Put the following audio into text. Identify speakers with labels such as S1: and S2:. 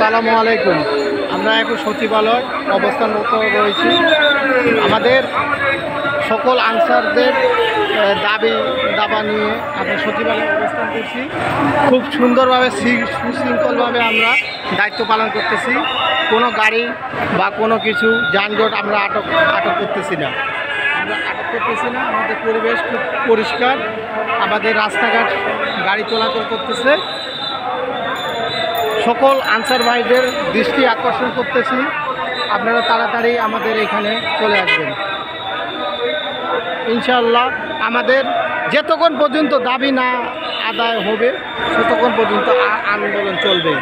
S1: আসসালামু আলাইকুম। আমরা এখন সচিবালয় অবস্থানরত রয়েছি। আমাদের সকল আনসারদের দাবা নিয়ে আমরা সচিবালয়ে অবস্থান করছি। খুব সুন্দরভাবে সুশৃঙ্খলভাবে আমরা দায়িত্ব পালন করতেছি। কোনো গাড়ি বা কোনো কিছু যানজট আমরা আটক করতেছি না। আমাদের পরিবেশ খুব পরিষ্কার, আমাদের রাস্তাঘাট গাড়ি চলাচল করতেছে। সকল আনসার ভাইদের দৃষ্টি আকর্ষণ করতেছি, আপনারা তাড়াতাড়ি আমাদের এখানে চলে আসবেন ইনশাআল্লাহ। আমাদের যতক্ষণ পর্যন্ত দাবি না আদায় হবে ততক্ষণ পর্যন্ত আন্দোলন চলবে।